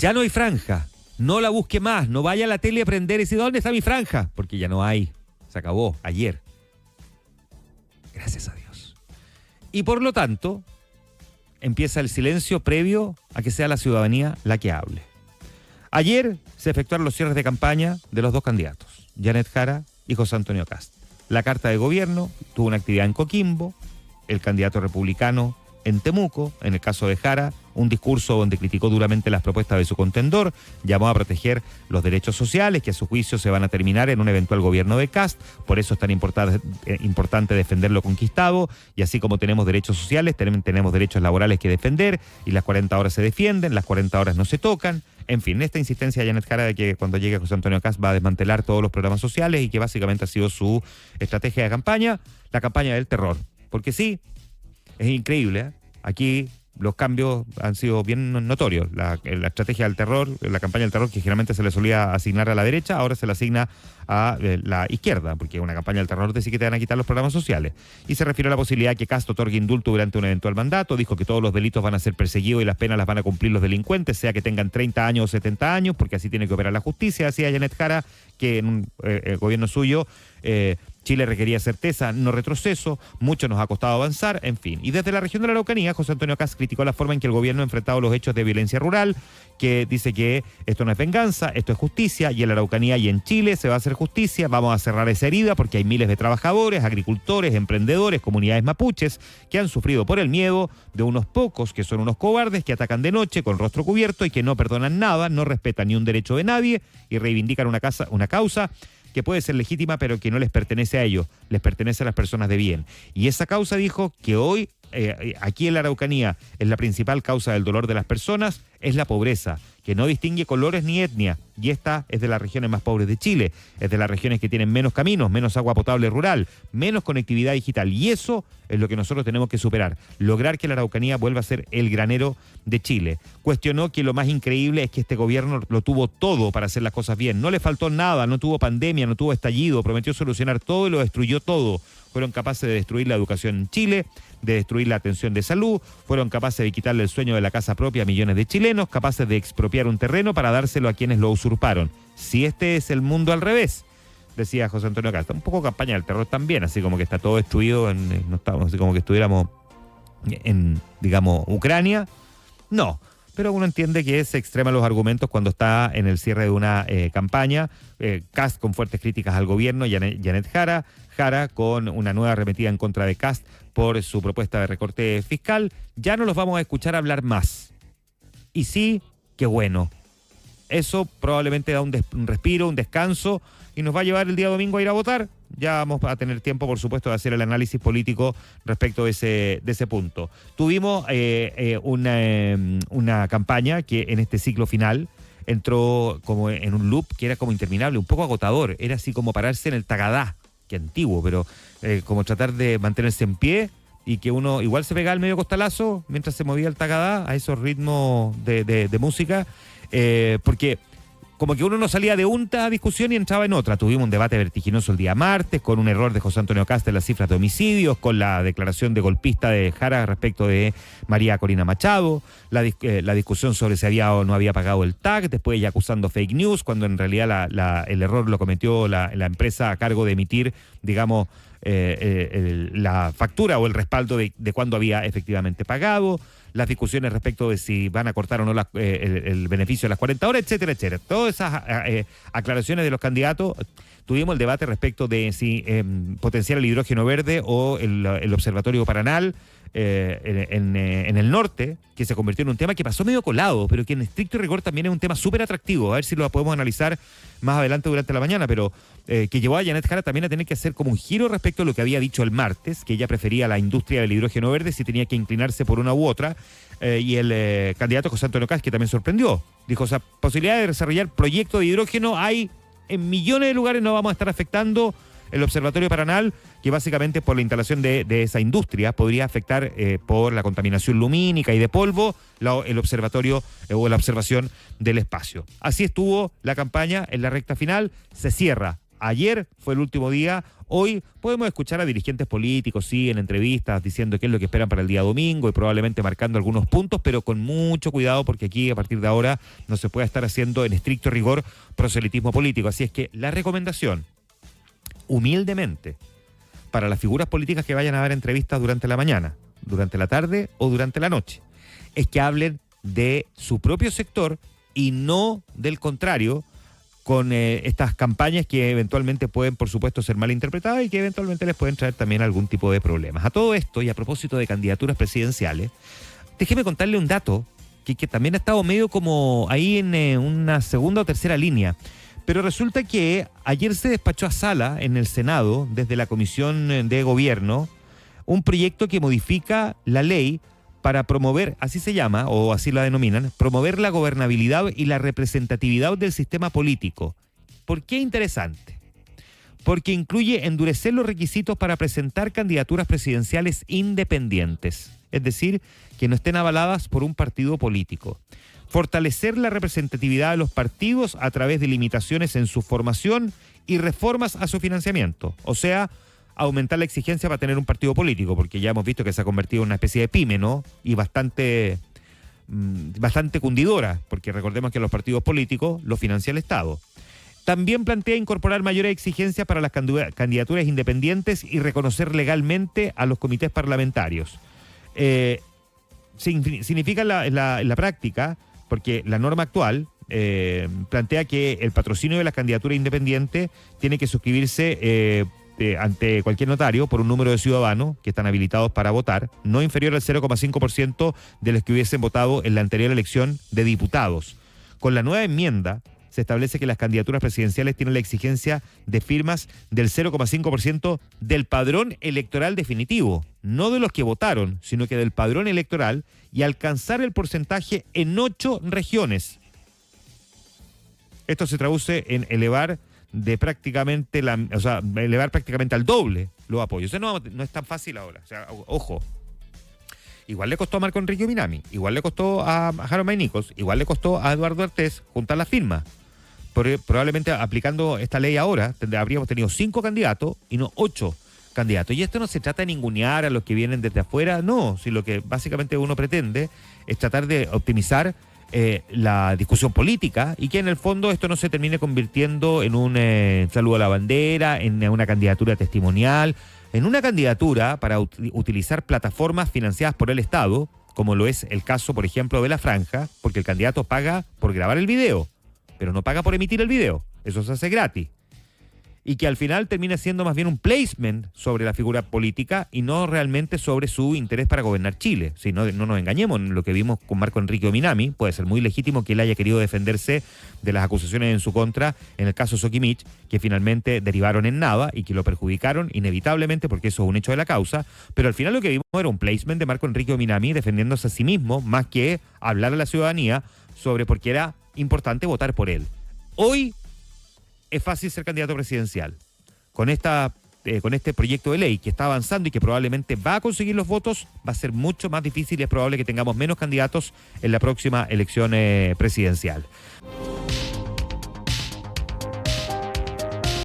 Ya no hay franja. No la busque más. No vaya a la tele a prender y decir, ¿dónde está mi franja? Porque ya no hay. Se acabó ayer. Gracias a Dios. Y por lo tanto, empieza el silencio previo a que sea la ciudadanía la que hable. Ayer se efectuaron los cierres de campaña de los dos candidatos, Janet Jara y José Antonio Kast. La carta de gobierno tuvo una actividad en Coquimbo, el candidato republicano en Temuco, en el caso de Jara, un discurso donde criticó duramente las propuestas de su contendor, llamó a proteger los derechos sociales que a su juicio se van a terminar en un eventual gobierno de Kast, por eso es tan importante defender lo conquistado, y así como tenemos derechos sociales, tenemos derechos laborales que defender, y las 40 horas se defienden, las 40 horas no se tocan. En fin, esta insistencia de Janet Jara de que cuando llegue José Antonio Kast va a desmantelar todos los programas sociales y que básicamente ha sido su estrategia de campaña, la campaña del terror. Porque sí, es increíble, ¿eh? Aquí los cambios han sido bien notorios. La estrategia del terror, la campaña del terror que generalmente se le solía asignar a la derecha, ahora se le asigna a la izquierda, porque una campaña del terror dice que te van a quitar los programas sociales. Y se refiere a la posibilidad que Kast otorgue indulto durante un eventual mandato, dijo que todos los delitos van a ser perseguidos y las penas las van a cumplir los delincuentes, sea que tengan 30 años o 70 años, porque así tiene que operar la justicia, decía Janet Jara, que en un gobierno suyo Chile requería certeza, no retroceso, mucho nos ha costado avanzar, en fin. Y desde la región de la Araucanía, José Antonio Kast criticó la forma en que el gobierno ha enfrentado los hechos de violencia rural, que dice que esto no es venganza, esto es justicia, y en la Araucanía y en Chile se va a hacer justicia, vamos a cerrar esa herida porque hay miles de trabajadores, agricultores, emprendedores, comunidades mapuches que han sufrido por el miedo de unos pocos que son unos cobardes que atacan de noche con rostro cubierto y que no perdonan nada, no respetan ni un derecho de nadie y reivindican una causa que puede ser legítima, pero que no les pertenece a ellos, les pertenece a las personas de bien. Y esa causa dijo que hoy, aquí en la Araucanía, es la principal causa del dolor de las personas, es la pobreza, que no distingue colores ni etnia. Y esta es de las regiones más pobres de Chile, es de las regiones que tienen menos caminos, menos agua potable rural, menos conectividad digital. Y eso es lo que nosotros tenemos que superar, lograr que la Araucanía vuelva a ser el granero de Chile. Cuestionó que lo más increíble es que este gobierno lo tuvo todo para hacer las cosas bien. No le faltó nada, no tuvo pandemia, no tuvo estallido, prometió solucionar todo y lo destruyó todo. Fueron capaces de destruir la educación en Chile, de destruir la atención de salud, fueron capaces de quitarle el sueño de la casa propia a millones de chilenos, capaces de expropiar un terreno para dárselo a quienes lo usurparon. Si este es el mundo al revés, decía José Antonio Kast. Un poco campaña del terror también, así como que está todo destruido, no estamos así como que estuviéramos en, digamos, Ucrania. No, pero uno entiende que se extreman los argumentos cuando está en el cierre de una campaña. Kast con fuertes críticas al gobierno, Janet Jara con una nueva arremetida en contra de Kast por su propuesta de recorte fiscal. Ya no los vamos a escuchar hablar más. Y sí, qué bueno. Eso probablemente da un respiro, un descanso, y nos va a llevar el día domingo a ir a votar. Ya vamos a tener tiempo, por supuesto, de hacer el análisis político respecto de ese punto. Tuvimos una campaña que en este ciclo final entró como en un loop que era como interminable, un poco agotador. Era así como pararse en el tagadá, que antiguo, pero como tratar de mantenerse en pie y que uno igual se pegaba al medio costalazo mientras se movía el tagadá a esos ritmos de música, porque como que uno no salía de una discusión y entraba en otra. Tuvimos un debate vertiginoso el día martes, con un error de José Antonio Kast en las cifras de homicidios, con la declaración de golpista de Jara respecto de María Corina Machado, la discusión sobre si había o no había pagado el TAC, después ya acusando fake news, cuando en realidad el error lo cometió la empresa a cargo de emitir, digamos, la factura o el respaldo de cuándo había efectivamente pagado, las discusiones respecto de si van a cortar o no el beneficio de las 40 horas, etcétera, etcétera. Todas esas aclaraciones de los candidatos. Tuvimos el debate respecto de si potenciar el hidrógeno verde o el observatorio Paranal en el norte, que se convirtió en un tema que pasó medio colado, pero que en estricto rigor también es un tema súper atractivo. A ver si lo podemos analizar más adelante durante la mañana, pero que llevó a Janet Jara también a tener que hacer como un giro respecto a lo que había dicho el martes, que ella prefería la industria del hidrógeno verde si tenía que inclinarse por una u otra, y el candidato José Antonio Kast, que también sorprendió. Dijo, o sea, posibilidad de desarrollar proyectos de hidrógeno hay en millones de lugares, no vamos a estar afectando el observatorio Paranal, que básicamente por la instalación de esa industria podría afectar por la contaminación lumínica y de polvo el observatorio o la observación del espacio. Así estuvo la campaña en la recta final, se cierra Ayer fue el último día, hoy podemos escuchar a dirigentes políticos, sí, en entrevistas, diciendo qué es lo que esperan para el día domingo y probablemente marcando algunos puntos, pero con mucho cuidado porque aquí a partir de ahora no se puede estar haciendo en estricto rigor proselitismo político. Así es que la recomendación, humildemente, para las figuras políticas que vayan a dar entrevistas durante la mañana, durante la tarde o durante la noche, es que hablen de su propio sector y no del contrario, con estas campañas que eventualmente pueden, por supuesto, ser malinterpretadas y que eventualmente les pueden traer también algún tipo de problemas. A todo esto, y a propósito de candidaturas presidenciales, déjeme contarle un dato que también ha estado medio como ahí en una segunda o tercera línea. Pero resulta que ayer se despachó a sala en el Senado, desde la Comisión de Gobierno, un proyecto que modifica la ley para promover, así se llama, o así la denominan, promover la gobernabilidad y la representatividad del sistema político. ¿Por qué interesante? Porque incluye endurecer los requisitos para presentar candidaturas presidenciales independientes, es decir, que no estén avaladas por un partido político. Fortalecer la representatividad de los partidos a través de limitaciones en su formación y reformas a su financiamiento. O sea, aumentar la exigencia para tener un partido político, porque ya hemos visto que se ha convertido en una especie de pyme, ¿no? Y bastante cundidora, porque recordemos que los partidos políticos los financia el Estado. También plantea incorporar mayores exigencias para las candidaturas independientes y reconocer legalmente a los comités parlamentarios. Significa en la práctica, porque la norma actual plantea que el patrocinio de las candidaturas independientes tiene que suscribirse ante cualquier notario por un número de ciudadanos que están habilitados para votar, no inferior al 0,5% de los que hubiesen votado en la anterior elección de diputados. Con la nueva enmienda se establece que las candidaturas presidenciales tienen la exigencia de firmas del 0,5% del padrón electoral definitivo, no de los que votaron, sino que del padrón electoral, y alcanzar el porcentaje en 8 regiones. Esto se traduce en elevar prácticamente al doble los apoyos. Eso no es tan fácil ahora. O sea, ojo. Igual le costó a Marco Enrique Minami, igual le costó a Jaro Maynicos, igual le costó a Eduardo Artés juntar las firmas. Probablemente aplicando esta ley ahora habríamos tenido 5 candidatos y no 8 candidatos. Y esto no se trata de ningunear a los que vienen desde afuera, no. Si lo que básicamente uno pretende es tratar de optimizar la discusión política y que en el fondo esto no se termine convirtiendo en un saludo a la bandera, en una candidatura testimonial, en una candidatura para utilizar plataformas financiadas por el Estado, como lo es el caso, por ejemplo, de La Franja, porque el candidato paga por grabar el video, pero no paga por emitir el video. Eso se hace gratis. Y que al final termina siendo más bien un placement sobre la figura política y no realmente sobre su interés para gobernar Chile. Si no nos engañemos, lo que vimos con Marco Enrique Minami, puede ser muy legítimo que él haya querido defenderse de las acusaciones en su contra en el caso Soquimich, que finalmente derivaron en nada y que lo perjudicaron inevitablemente porque eso es un hecho de la causa, pero al final lo que vimos era un placement de Marco Enrique Minami defendiéndose a sí mismo más que hablar a la ciudadanía sobre por qué era importante votar por él. Hoy es fácil ser candidato presidencial. Con este proyecto de ley que está avanzando y que probablemente va a conseguir los votos, va a ser mucho más difícil y es probable que tengamos menos candidatos en la próxima elección presidencial.